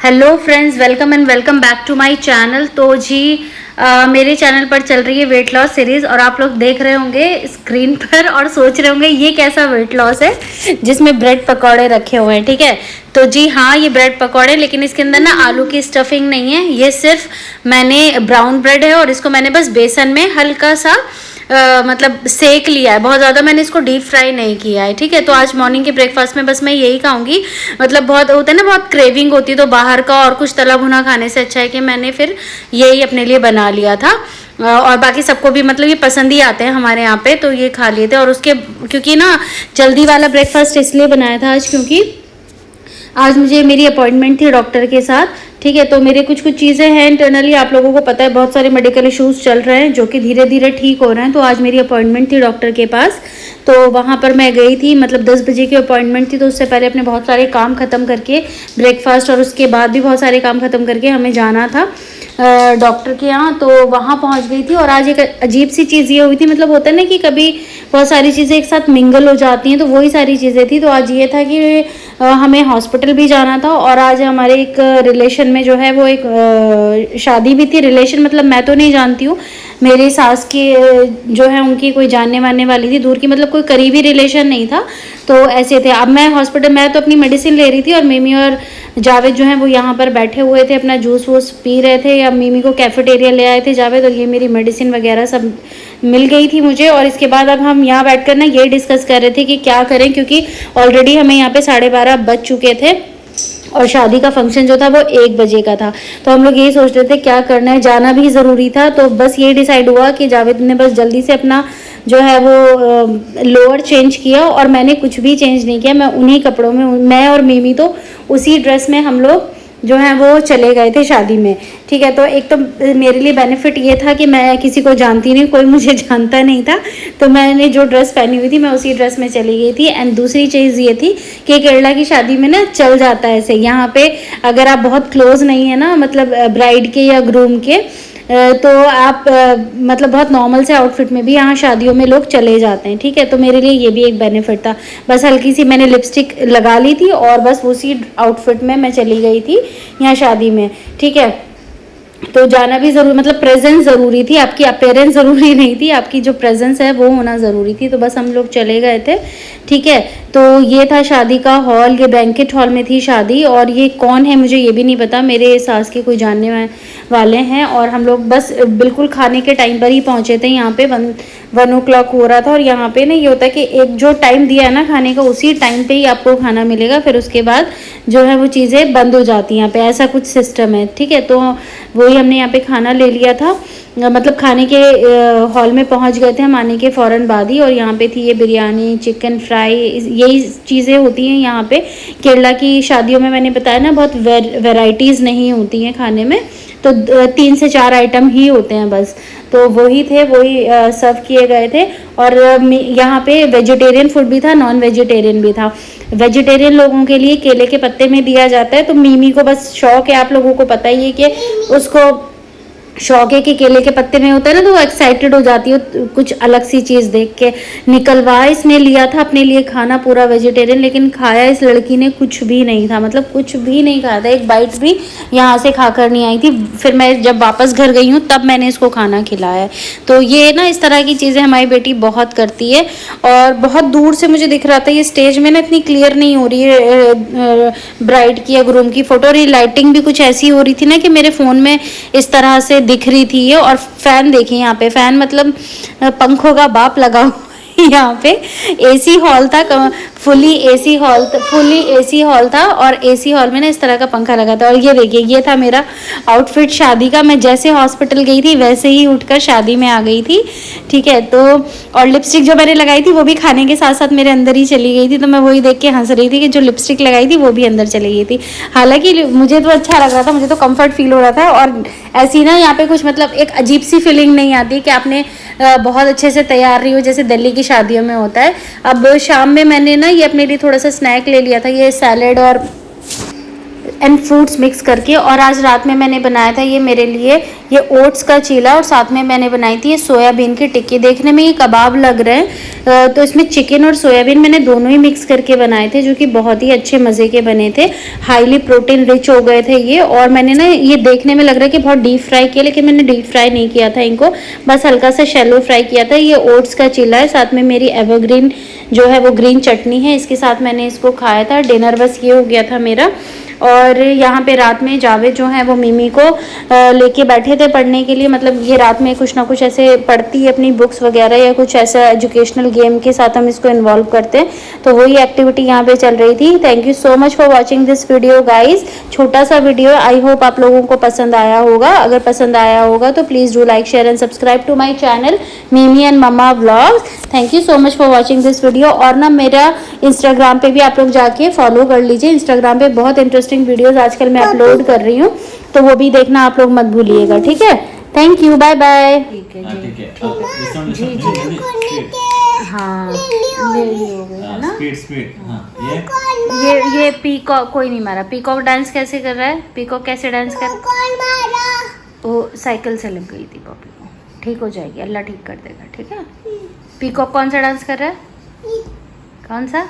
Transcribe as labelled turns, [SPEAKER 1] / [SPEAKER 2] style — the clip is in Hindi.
[SPEAKER 1] Hello friends, welcome and welcome back to my channel. तो जी मेरे चैनल पर चल रही है वेट लॉस सीरीज़ और आप लोग देख रहे होंगे स्क्रीन पर और सोच रहे होंगे ये कैसा वेट लॉस है जिसमें ब्रेड पकौड़े रखे हुए हैं। ठीक है, तो जी हाँ, ये ब्रेड पकौड़े, लेकिन इसके अंदर ना आलू की स्टफिंग नहीं है। ये सिर्फ मैंने ब्राउन ब्रेड है और इसको मैंने बस बेसन में हल्का सा मतलब सेक लिया है, बहुत ज़्यादा मैंने इसको डीप फ्राई नहीं किया है। ठीक है, तो आज मॉर्निंग के ब्रेकफास्ट में बस मैं यही खाऊंगी। मतलब बहुत होता है ना, बहुत क्रेविंग होती है, तो बाहर का और कुछ तला भुना खाने से अच्छा है कि मैंने फिर यही अपने लिए बना लिया था। और बाकी सबको भी मतलब ये पसंद ही आते हैं हमारे यहाँ पे, तो ये खा लिए थे। और उसके क्योंकि ना जल्दी वाला ब्रेकफास्ट इसलिए बनाया था आज, क्योंकि आज मुझे मेरी अपॉइंटमेंट थी डॉक्टर के साथ। ठीक है, तो मेरे कुछ चीज़ें हैं इंटरनली, आप लोगों को पता है बहुत सारे मेडिकल इश्यूज चल रहे हैं जो कि धीरे धीरे ठीक हो रहे हैं। तो आज मेरी अपॉइंटमेंट थी डॉक्टर के पास, तो वहाँ पर मैं गई थी। मतलब 10 बजे की अपॉइंटमेंट थी, तो उससे पहले अपने बहुत सारे काम ख़त्म करके, ब्रेकफास्ट और उसके बाद भी बहुत सारे काम ख़त्म करके हमें जाना था डॉक्टर के यहाँ। तो वहाँ पहुँच गई थी। और आज एक अजीब सी चीज़ ये हुई थी, मतलब होता है ना कि कभी बहुत सारी चीज़ें एक साथ मिंगल हो जाती हैं, तो वही सारी चीज़ें थी। तो आज ये था कि हमें हॉस्पिटल भी जाना था और आज हमारे एक रिलेशन में जो है वो एक शादी भी थी। रिलेशन मतलब मैं तो नहीं जानती हूँ, मेरी सास की जो है उनकी कोई जानने वानने वाली थी दूर की, मतलब कोई करीबी रिलेशन नहीं था। तो ऐसे थे। अब मैं हॉस्पिटल, मैं तो अपनी मेडिसिन ले रही थी और मिमी और जावेद जो हैं वो यहाँ पर बैठे हुए थे, अपना जूस वूस पी रहे थे, या मिमी को कैफेटेरिया ले आए थे जावेद, और ये मेरी मेडिसिन वगैरह सब मिल गई थी मुझे। और इसके बाद अब हम यहाँ बैठकर ना ये डिस्कस कर रहे थे कि क्या करें, क्योंकि ऑलरेडी हमें यहाँ पे 12:30 बज चुके थे और शादी का फंक्शन जो था वो 1 बजे का था। तो हम लोग यही सोच रहे थे क्या करना है, जाना भी ज़रूरी था। तो बस ये डिसाइड हुआ कि जावेद ने बस जल्दी से अपना जो है वो लोअर चेंज किया और मैंने कुछ भी चेंज नहीं किया। मैं उन्हीं कपड़ों में, मैं और मिमी तो उसी ड्रेस में हम लोग जो है वो चले गए थे शादी में। ठीक है, तो एक तो मेरे लिए बेनिफिट ये था कि मैं किसी को जानती नहीं, कोई मुझे जानता नहीं था, तो मैंने जो ड्रेस पहनी हुई थी मैं उसी ड्रेस में चली गई थी। एंड दूसरी चीज़ ये थी कि केरला की शादी में ना चल जाता है ऐसे, यहाँ पे अगर आप बहुत क्लोज नहीं है ना, मतलब ब्राइड के या ग्रूम के, तो आप मतलब बहुत नॉर्मल से आउटफिट में भी यहाँ शादियों में लोग चले जाते हैं। ठीक है, तो मेरे लिए ये भी एक बेनिफिट था। बस हल्की सी मैंने लिपस्टिक लगा ली थी और बस उसी आउटफिट में मैं चली गई थी यहाँ शादी में। ठीक है, तो जाना भी ज़रूरी, मतलब प्रेजेंस ज़रूरी थी, आपकी अपेयरेंस ज़रूरी नहीं थी, आपकी जो प्रेजेंस है वो होना ज़रूरी थी। तो बस हम लोग चले गए थे। ठीक है, तो ये था शादी का हॉल, ये बैंकेट हॉल में थी शादी। और ये कौन है मुझे ये भी नहीं पता, मेरे सास के कोई जानने वाले हैं। और हम लोग बस बिल्कुल खाने के टाइम पर ही पहुँचे थे। यहाँ पे 1 o'clock हो रहा था। और यहाँ पे ना ये होता है कि एक जो टाइम दिया है ना खाने का, उसी टाइम पे ही आपको खाना मिलेगा, फिर उसके बाद जो है वो चीज़ें बंद हो जाती हैं यहाँ पे, ऐसा कुछ सिस्टम है। ठीक है, तो वही हमने यहाँ पे खाना ले लिया था, मतलब खाने के हॉल में पहुँच गए थे हम आने के फ़ौरन बाद ही। और यहाँ पे थी ये बिरयानी, चिकन फ्राई, यही चीज़ें होती हैं यहाँ पे। केरला की शादियों में मैंने बताया ना बहुत वेराइटीज़ नहीं होती हैं खाने में, तो 3 से 4 आइटम ही होते हैं बस। तो वही थे, वही सर्व किए गए थे। और यहाँ पे वेजिटेरियन फूड भी था, नॉन वेजिटेरियन भी था। वेजिटेरियन लोगों के लिए केले के पत्ते में दिया जाता है, तो मिमी को बस शौक है, आप लोगों को पता ही है कि उसको शौक है कि केले के पत्ते में होता है ना, तो वो एक्साइटेड हो जाती है कुछ अलग सी चीज़ देख के। निकलवा इसने लिया था अपने लिए खाना पूरा वेजिटेरियन, लेकिन खाया इस लड़की ने कुछ भी नहीं था, मतलब कुछ भी नहीं खाया था, एक बाइट भी यहाँ से खाकर नहीं आई थी। फिर मैं जब वापस घर गई हूँ तब मैंने इसको खाना खिलाया है। तो ये ना इस तरह की चीज़ें हमारी बेटी बहुत करती है। और बहुत दूर से मुझे दिख रहा था, ये स्टेज में ना इतनी क्लियर नहीं हो रही है ब्राइड की या ग्रूम की फ़ोटो, और ये लाइटिंग भी कुछ ऐसी हो रही थी ना कि मेरे फ़ोन में इस तरह से दिख रही थी ये। और फैन देखिए यहाँ पे, फैन मतलब पंखों का बाप लगा हुआ यहाँ पे। एसी हॉल था, फुली एसी हॉल था, और एसी हॉल में ना इस तरह का पंखा लगा था। और ये देखिए, ये था मेरा आउटफिट शादी का। मैं जैसे हॉस्पिटल गई थी वैसे ही उठकर शादी में आ गई थी। ठीक है, तो और लिपस्टिक जो मैंने लगाई थी वो भी खाने के साथ साथ मेरे अंदर ही चली गई थी। तो मैं वही देख के हंस रही थी कि जो लिपस्टिक लगाई थी वो भी अंदर चली गई थी। हालांकि मुझे तो अच्छा लग रहा था, मुझे तो कंफर्ट फील हो रहा था। और ऐसी ना यहाँ पे कुछ मतलब एक अजीब सी फीलिंग नहीं आती कि आपने बहुत अच्छे से तैयार रही हो, जैसे दिल्ली की शादियों में होता है। अब शाम में मैंने ना ये अपने लिए थोड़ा सा स्नैक ले लिया था, ये सैलेड और एंड फ्रूट्स मिक्स करके। और आज रात में मैंने बनाया था ये मेरे लिए ये ओट्स का चीला, और साथ में मैंने बनाई थी ये सोयाबीन की टिक्की। देखने में ये कबाब लग रहे हैं, तो इसमें चिकन और सोयाबीन मैंने दोनों ही मिक्स करके बनाए थे, जो कि बहुत ही अच्छे मज़े के बने थे। हाईली प्रोटीन रिच हो गए थे ये। और मैंने ना ये देखने में लग रहा है कि बहुत डीप फ्राई किया, लेकिन मैंने डीप फ्राई नहीं किया था इनको, बस हल्का सा शैलो फ्राई किया था। ये ओट्स का चीला है, साथ में मेरी एवरग्रीन जो है वो ग्रीन चटनी है, इसके साथ मैंने इसको खाया था। डिनर बस ये हो गया था मेरा। और यहाँ पे रात में जावेद जो है वो मिमी को लेके बैठे थे पढ़ने के लिए। मतलब ये रात में कुछ ना कुछ ऐसे पढ़ती है अपनी बुक्स वगैरह, या कुछ ऐसा एजुकेशनल गेम के साथ हम इसको इन्वॉल्व करते हैं, तो वही एक्टिविटी यहाँ पे चल रही थी। Thank you so much for watching this video guys. छोटा सा वीडियो, आई होप आप लोगों को पसंद आया होगा। अगर पसंद आया होगा तो please do like share and subscribe to my channel Mimi and mamma vlogs. Thank you so much for watching this video. और ना मेरा इंस्टाग्राम पे भी आप लोग जाके फॉलो कर लीजिए। इंस्टाग्राम पे बहुत इंटरेस्टिंग वीडियोस आजकल मैं अपलोड कर रही हूँ, तो वो भी देखना आप लोग मत भूलिएगा, ठीक है। Thank you, bye bye. ठीक है जी जी हाँ, ले हो गई है ना। ये पीकॉक कोई नहीं मारा। पीकॉक डांस कैसे कर रहा है? पीकॉक कैसे डांस कर, वो साइकिल से लग गई थी पॉपी को। ठीक हो जाएगी, अल्लाह ठीक कर देगा, ठीक है। पीकॉक कौन सा डांस कर रहा है? कौन सा?